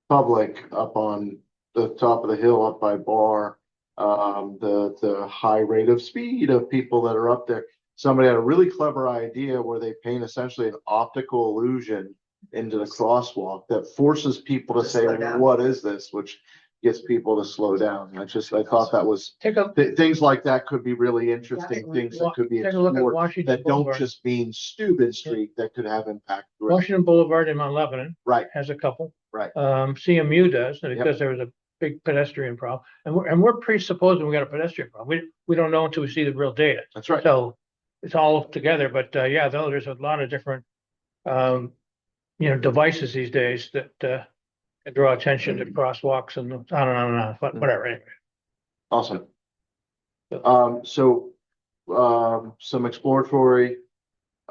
public up on the top of the hill up by Bar, the high rate of speed of people that are up there. Somebody had a really clever idea where they paint essentially an optical illusion into the crosswalk that forces people to say, Slow down. what is this? Which gets people to slow down. I thought that was, Take a, things like that could be really interesting, Yeah. things that could be take a look at explored Washington that don't Boulevard. just mean Steuben Street, that could have impact. throughout. Washington Boulevard in Mount Lebanon Right, has a couple. right. CMU does, Yep. because there was a big pedestrian problem. And we're presupposing we got a pedestrian problem. We don't know until we see the real data. That's right. So it's all together, but yeah, though there's a lot of different devices these days that can draw attention to crosswalks and on and on and on, but whatever. Anyway. Awesome. Some exploratory,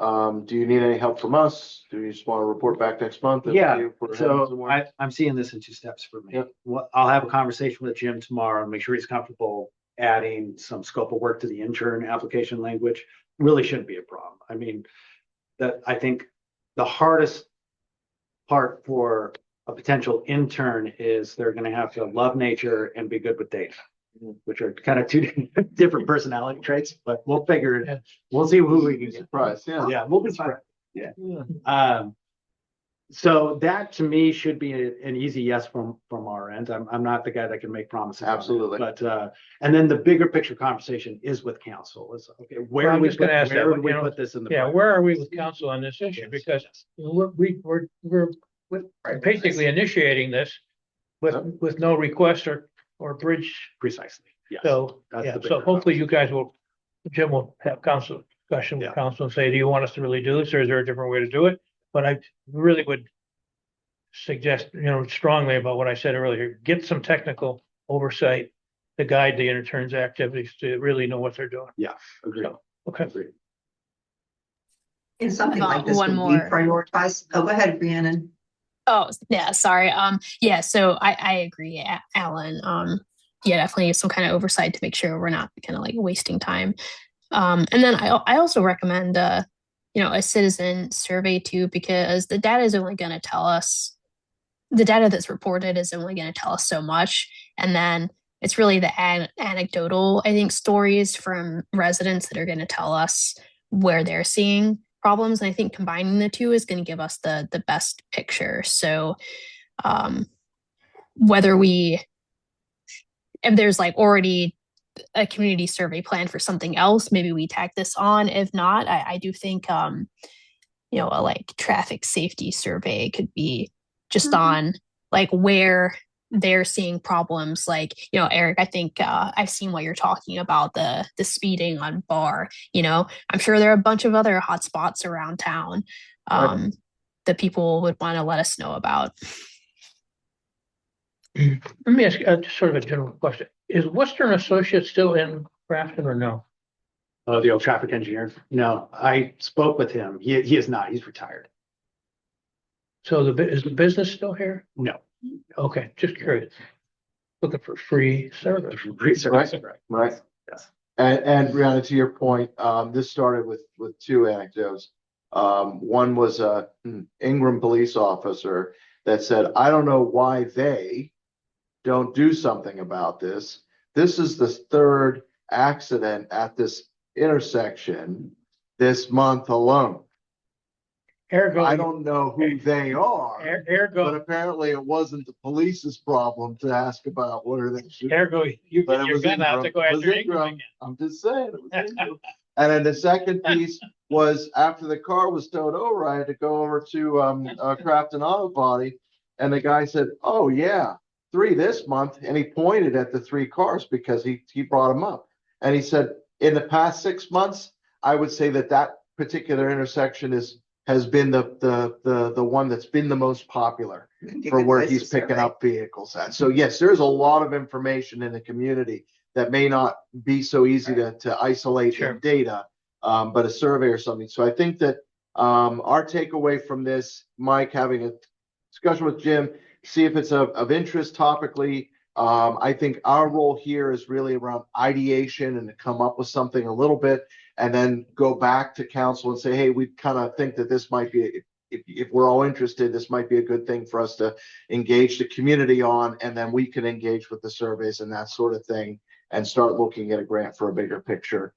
do you need any help from us? Do you just want to report back next month? Yeah, so I'm seeing this in two steps for me. Yep. I'll have a conversation with Jim tomorrow and make sure he's comfortable adding some scope of work to the intern application language. Really shouldn't be a problem. I mean, I think the hardest part for a potential intern is they're going to have to love nature and be good with data, which are kind of two different personality traits, but we'll figure it. Yeah. We'll see who we can get. Surprise, yeah. Yeah, we'll be surprised. Yeah. So that to me should be an easy yes from our end. I'm not the guy that can make promises. Absolutely. But and then the bigger picture conversation is with council. Is okay, where Well, I'm do we just gonna ask that, where do we you know, put this in the Yeah, budget? where are we with council on this issue? Yes, Because yes. we're basically initiating this with no request or bridge. Precisely. Yes. So, That's yeah, the so bigger hopefully you guys Jim will have discussion with Yeah. council and say, do you want us to really do this, or is there a different way to do it? But I really would suggest, strongly about what I said earlier, get some technical oversight to guide the intern's activities to really know what they're doing. Agreed. So, okay. Agreed. In something About like this, one would we more. prioritize? Oh, go ahead, Rhiannon. Oh, yeah, sorry. Yeah, so I agree, Alan. Yeah, definitely some kind of oversight to make sure we're not kind of like wasting time. And then I also recommend a citizen survey too, because the data is only going to tell us, the data that's reported is only going to tell us so much. And then it's really the anecdotal, I think, stories from residents that are going to tell us where they're seeing problems. And I think combining the two is going to give us the best picture. So if there's like already a community survey plan for something else, maybe we tack this on. If not, I do think a like traffic safety survey could be just on like where they're seeing problems. Like, Eric, I think I've seen what you're talking about, the speeding on Bar. I'm sure there are a bunch of other hot spots around town that people would want to let us know about. Let me ask just sort of a general question. Is Western Associates still in Crafton or no? The old traffic engineer. No, I spoke with him. He is not. He's retired. So is the business still here? No. Okay, just curious. Looking for free service. Right. Yes. And Brianna, to your point, this started with two anecdotes. One was a Ingram police officer that said, I don't know why they don't do something about this. This is the third accident at this intersection this month alone. Ergo, I don't know who they are, but ergo, apparently it wasn't the police's problem to ask about what are they shooting. ergo, you But get it your was gun out Ingram. to go It was after Ingram Ingram. again. I'm just saying. It was Ingram. And then the second piece was after the car was towed over, I had to go over to Crafton Auto Body, and the guy said, "Oh yeah, 3 this month," and he pointed at the 3 cars because he brought them up, and he said, "In the past 6 months, I would say that particular intersection has been the one that's been the most popular for where he's picking up vehicles at." So yes, there's a lot of information in the community that may not be so easy to isolate Sure. in data, but a survey or something. So I think that our takeaway from this, Mike, having a discussion with Jim, see if it's of interest topically. I think our role here is really around ideation and to come up with something a little bit and then go back to council and say, hey, we kind of think that this might be, if we're all interested, this might be a good thing for us to engage the community on, and then we can engage with the surveys and that sort of thing and start looking at a grant for a bigger picture,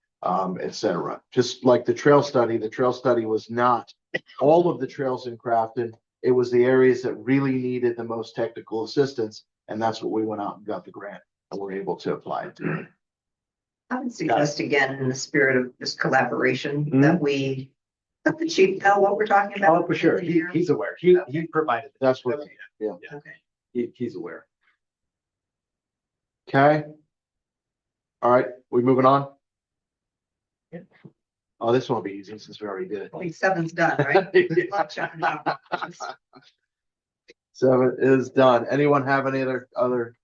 et cetera. Just like the trail study was not all of the trails in Crafton. It was the areas that really needed the most technical assistance. And that's what we went out and got the grant and were able to apply to. I would suggest again, in the spirit of this collaboration, Mhm. that we let the chief know what we're talking about. Oh, for sure. He's aware. He provided. That's what, yeah. Okay. He's aware. Okay. All right, we moving on? Yeah. Oh, this one will be easy since we already did it. I think seven's done, right? Good luck, John. 7 is done. Anyone have any other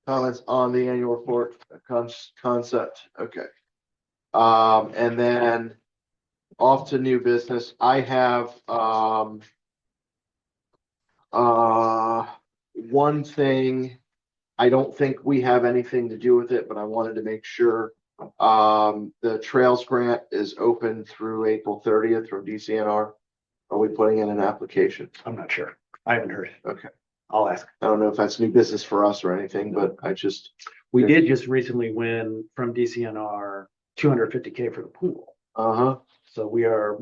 comments on the annual report concept? Okay. And then off to new business. I have one thing. I don't think we have anything to do with it, but I wanted to make sure the Trails Grant is open through April 30th from DCNR. Are we putting in an application? I'm not sure. I haven't heard. Okay. I'll ask. I don't know if that's new business for us or anything, but I just, We did just recently win from DCNR 250K for the pool. uh-huh, So we are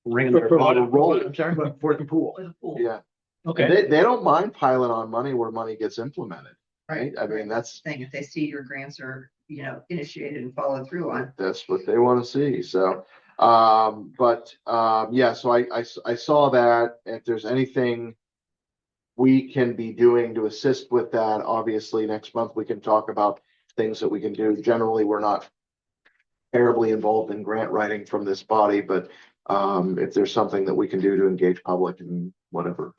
ringing their For what? bell to roll I'm sorry. for the pool. For the pool. yeah. Okay, They don't mind piling on money where money gets implemented, right? I mean, that's Thing, if they see your grants are, initiated and followed through on. what they want to see. So, yeah, so I saw that. If there's anything we can be doing to assist with that, obviously next month we can talk about things that we can do. Generally, we're not terribly involved in grant writing from this body, but if there's something that we can do to engage public and whatever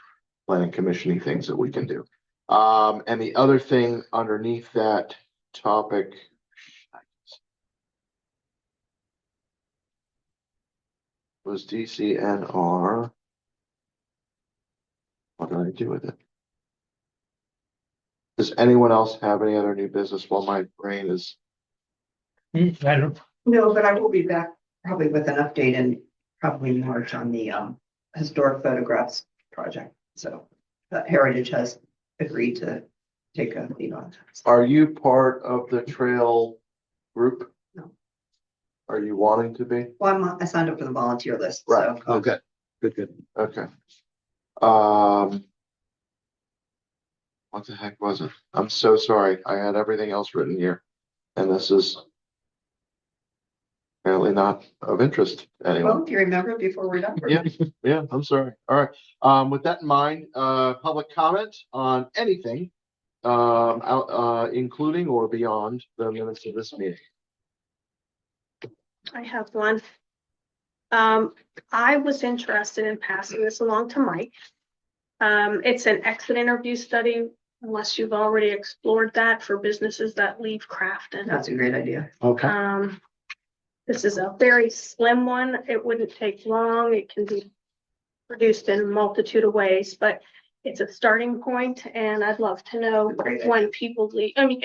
planning commission-y things that we can do. And the other thing underneath that topic was DCNR. What did I do with it? Does anyone else have any other new business while my brain is? I don't, No, but I will be back probably with an update in probably March on the historic photographs project. So Heritage has agreed to take a lead on that. Are you part of the trail group? No. Are you wanting to be? Well, I signed up for the volunteer list, Right. so Oh, good. Good. Okay. What the heck was it? I'm so sorry. I had everything else written here. And this is apparently not of interest to well, anyone. if you remember before we're done. Yeah, yeah, I'm sorry. All right. With that in mind, public comment on anything, including or beyond the minutes of this meeting. I have one. I was interested in passing this along to Mike. It's an exit interview study, unless you've already explored that for businesses that leave Crafton. That's a great idea. Okay. This is a very slim one. It wouldn't take long. It can be produced in a multitude of ways, but it's a starting point, and I'd love to know Great when idea. people leave. I mean,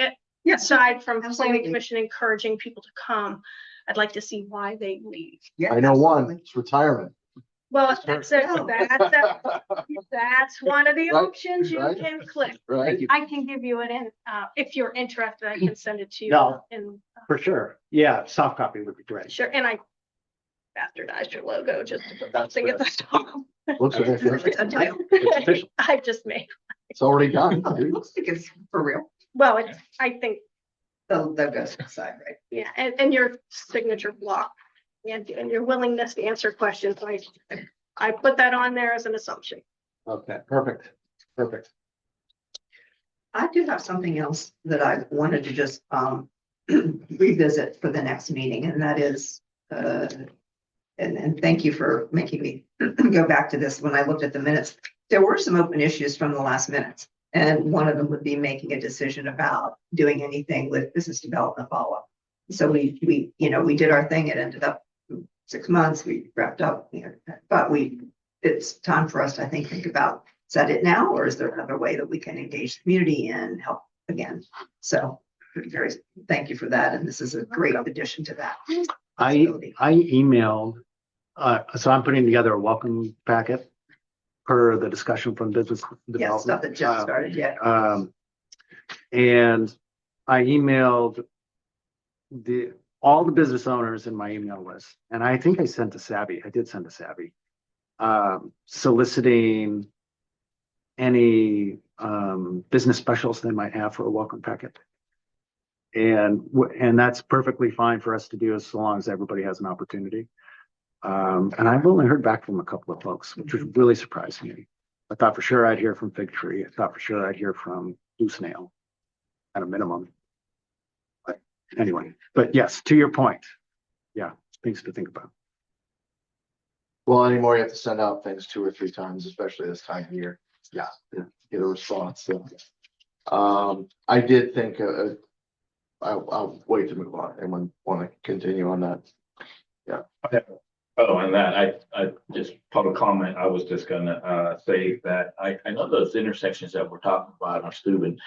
aside from planning Absolutely. commission encouraging people to come, I'd like to see why they leave. Yeah, I know one, absolutely. it's retirement. Well, that's one of the Right, options you right. can click. Right? I can give you it in, if you're interested, I can send it to you. No. And For sure. Yeah, soft copy would be great. sure, and I bastardized your logo just to put That's something at the top. Looks like It's a title. It's official. I just made, it's already done. Oh, it looks like it's for real. well, I think, That goes aside, right? yeah, and your signature block and your willingness to answer questions, I put that on there as an assumption. Okay, perfect. I do have something else that I wanted to just revisit for the next meeting, and that is, and thank you for making me go back to this. When I looked at the minutes, there were some open issues from the last minutes. And one of them would be making a decision about doing anything with business development follow-up. So we did our thing. It ended up 6 months. We wrapped up, but it's time for us to, I think about, is that it now? Or is there another way that we can engage the community and help again? So thank you for that. And this is a great addition to that. I emailed, so I'm putting together a welcome packet per the discussion from business Yeah, development. stuff that just started, yeah. And I emailed all the business owners in my email list, and I think I sent to Savvy. I did send to Savvy, soliciting any business specials they might have for a welcome packet. And that's perfectly fine for us to do as long as everybody has an opportunity. And I've only heard back from a couple of folks, which was really surprising me. I thought for sure I'd hear from Fig Tree. I thought for sure I'd hear from Blue Snail at a minimum. But anyway, but yes, to your point. Yeah, things to think about. Well, anymore, you have to send out things 2 or 3 times, especially this time of year. Yeah, to get a response. So, I did think, I'll wait to move on. Anyone want to continue on that? Oh, and that, I just public comment, I was just gonna, say that I know those intersections that we're talking about on Steuben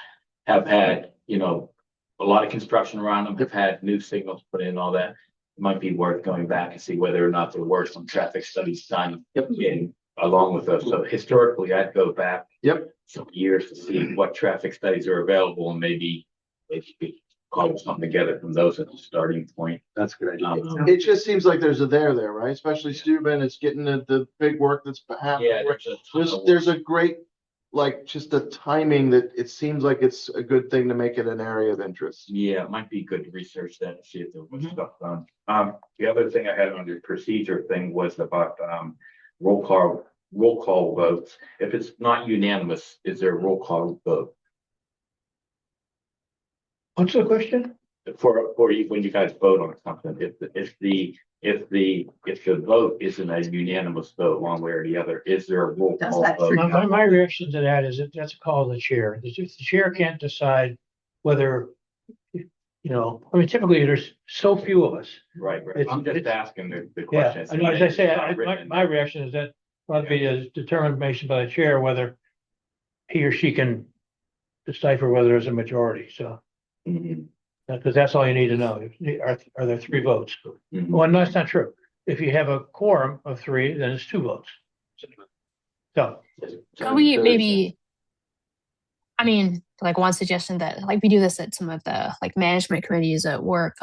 have had, a lot of construction around them, have had new signals put in, all that. It might be worth going back and see whether or not there were some traffic studies done in, along with those. So historically, I'd go back some years to see what traffic studies are available, and maybe cobble something together from those as a starting point. That's a good idea. It just seems like there's a there, right? Especially Steuben, it's getting the big work that's happening. Yeah, There's a great, like, just the timing that it seems like it's a good thing to make it an area of interest. Yeah, it might be good to research that and see if there was stuff done. The other thing I had on the procedure thing was about roll call votes. If it's not unanimous, is there a roll call vote What's the question? for you when you guys vote on something? If the vote isn't a unanimous vote one way or the other, is there a roll Does call that vote? My reaction to that is that that's a call of the chair. If the chair can't decide whether, I mean, typically there's so few of us. Right. It's- I'm just it's- asking the Yeah, question. I know, as I say, It's not written in my reaction is that ought to be a determination by the chair whether he or she can decipher whether there's a majority, so. Mhm, Because that's all you need to know. Are there 3 votes? mhm. Well, no, that's not true. If you have a quorum of 3, then it's 2 votes. So, Could we maybe, I mean, like one suggestion that like we do this at some of the like management committees at work,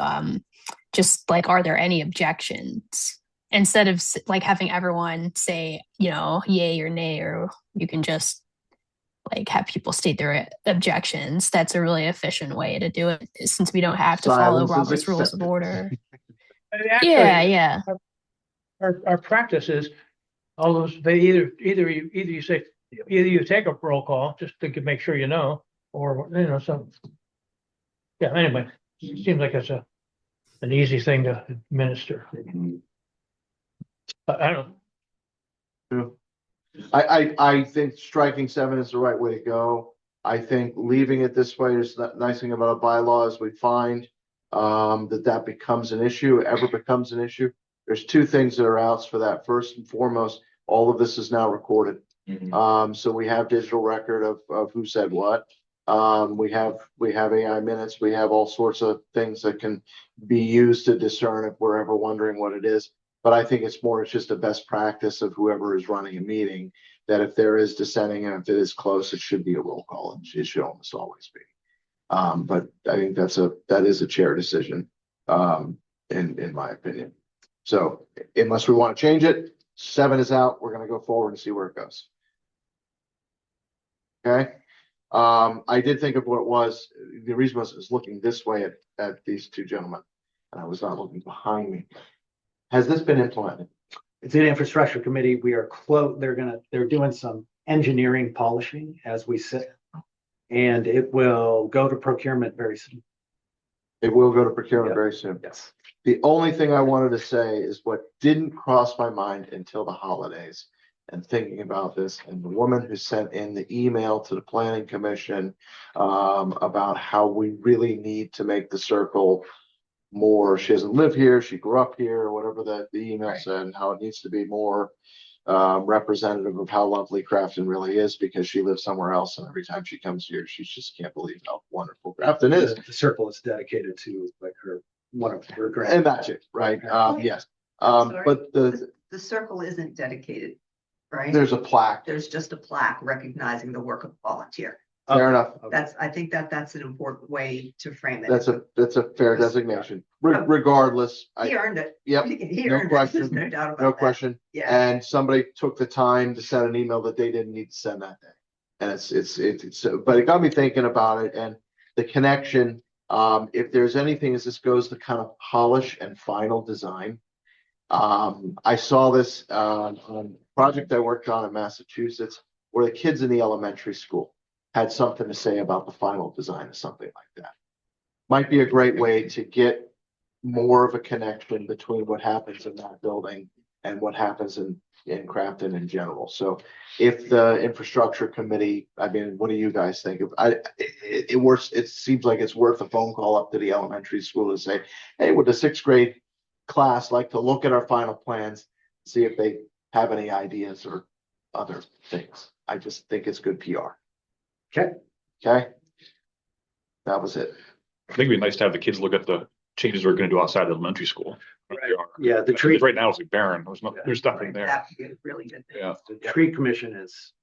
just like, are there any objections? Instead of like having everyone say, yay or nay, or you can just like have people state their objections. That's a really efficient way to do it since we don't have to follow Silence is Robert's Rules of accepted. Order. actually, Yeah. our practice is all those, they either you take a roll call just to make sure or, so. Yeah, anyway, it seems like it's an easy thing to administer. Mhm. I don't, I think striking 7 is the right way to go. I think leaving it this way is the nice thing about a bylaw is we find that becomes an issue, ever becomes an issue. There's 2 things that are outs for that. First and foremost, all of this is now recorded. Mhm. So we have digital record of who said what. We have AI minutes. We have all sorts of things that can be used to discern if we're ever wondering what it is. But I think it's just a best practice of whoever is running a meeting that if there is dissenting and if it is close, it should be a roll call, and it should almost always be. But I think that is a chair decision, in my opinion. So unless we want to change it, 7 is out. We're going to go forward and see where it goes. Okay. I did think of what it was. The reason was looking this way at these 2 gentlemen, and I was not looking behind me. Has this been implemented? It's an infrastructure committee. We are they're doing some engineering polishing as we sit. And it will go to procurement very soon. It will go to procurement Yep. very soon. Yes. The only thing I wanted to say is what didn't cross my mind until the holidays and thinking about this, and the woman who sent in the email to the planning commission about how we really need to make the circle more. She doesn't live here, she grew up here, or whatever the email said, and how it needs to be more representative of how lovely Crafton really is, because she lives somewhere else, and every time she comes here, she just can't believe how wonderful Crafton is. The circle is dedicated to like one of her grand. And that's it, right? Yes. Sorry. But The circle isn't dedicated, right? there's a plaque. There's just a plaque recognizing the work of a volunteer. Fair enough. I think that's an important way to frame it. That's a fair designation. Regardless, He earned it. yep, He no earned it. question. There's no doubt about no that. question. Yeah. And somebody took the time to send an email that they didn't need to send that day. And but it got me thinking about it and the connection. If there's anything as this goes to kind of polish and final design. I saw this on a project I worked on in Massachusetts where the kids in the elementary school had something to say about the final design of something like that. Might be a great way to get more of a connection between what happens in that building and what happens in Crafton in general. So if the infrastructure committee, I mean, what do you guys think? It seems like it's worth a phone call up to the elementary school to say, hey, would the sixth grade class like to look at our final plans, see if they have any ideas or other things? I just think it's good PR. Okay. Okay. That was it. I think it'd be nice to have the kids look at the changes we're gonna do outside the elementary school. Right. Yeah, the tree, Because right now it's like barren. There's nothing there. That would be a really good thing. Yeah. the tree commission is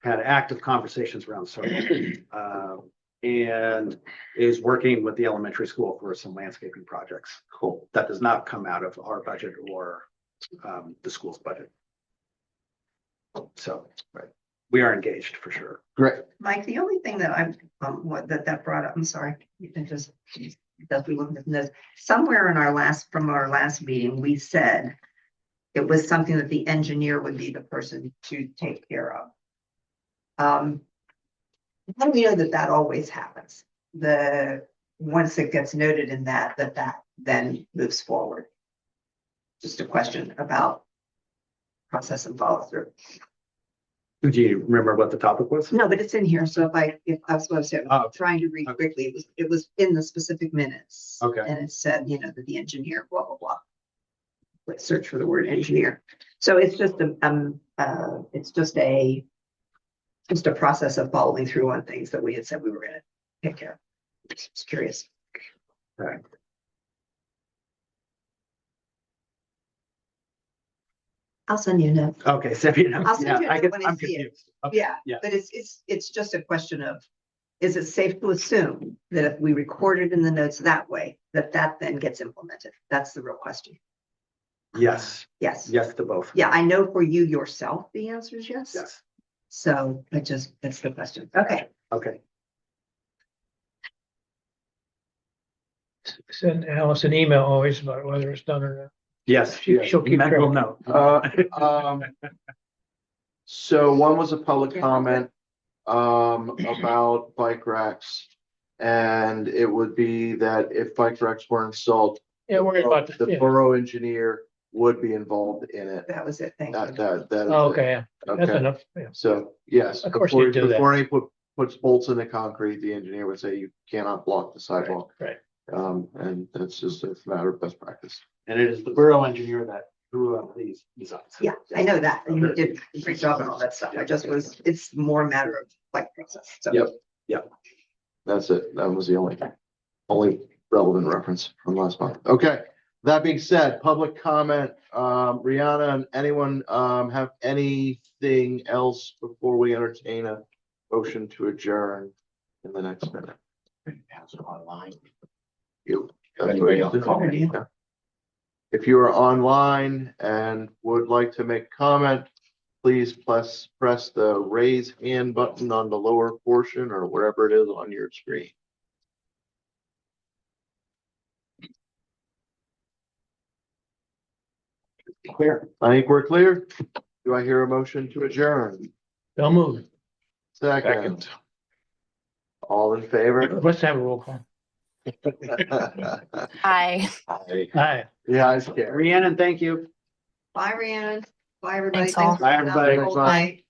had active conversations around solar. And is working with the elementary school for some landscaping projects. Cool. That does not come out of our budget or the school's budget. So, right, we are engaged for sure. Great. Mike, the only thing that I'm, that brought up, I'm sorry, you can just, as we look at this, somewhere in from our last meeting, we said it was something that the engineer would be the person to take care of. How do we know that always happens? Once it gets noted in that then moves forward. Just a question about process and follow through. Do you remember what the topic was? No, but it's in here. So if I was supposed to, Oh. trying to read quickly, it was in the specific minutes. Okay. And it said, that the engineer, blah, blah, blah. Let's search for the word engineer. So it's just a process of following through on things that we had said we were going to take care of. Just curious. All right. I'll send you a note. Okay, so you know, I'll send you a note when I I'm see it. confused. Okay, Yeah, yeah. but it's just a question of, is it safe to assume that if we record it in the notes that way, that then gets implemented? That's the real question. Yes, Yes. yes to both. Yeah, I know for you yourself, the answer is yes. Yes, So that's the question. Okay. okay. Send Alice an email always about whether it's done or not. Yes, She'll keep track. will know. So one was a public comment about bike racks. And it would be that if bike racks were installed, Yeah, worry about the yeah. borough engineer would be involved in it. That was it. Thank you. That is it. Okay, yeah, that's Okay. enough. Yeah. So, yes. Of course before- you do that. Before he puts bolts in the concrete, the engineer would say you cannot block the sidewalk. Right. And that's just a matter of best practice. And it is the borough engineer that drew up these designs. Yeah, I know that. And you did a great job and all that stuff. It's more a matter of like process. So. Yep. That's it. That was the only relevant reference from last month. Okay. That being said, public comment, Rihanna and anyone, have anything else before we entertain a motion to adjourn in the next minute? Pass it online. You. Anybody else comment? Yeah. If you are online and would like to make comment, please press the raise hand button on the lower portion or wherever it is on your screen. Clear. I think we're clear. Do I hear a motion to adjourn? Don't move. Second. All in favor? Let's have a roll call. Hi. Aye. Yeah, I scared. Rhiannon, thank you. Bye, Rhiannon. Bye, everybody. Thanks all. for Bye, coming out. everybody. Hold tight.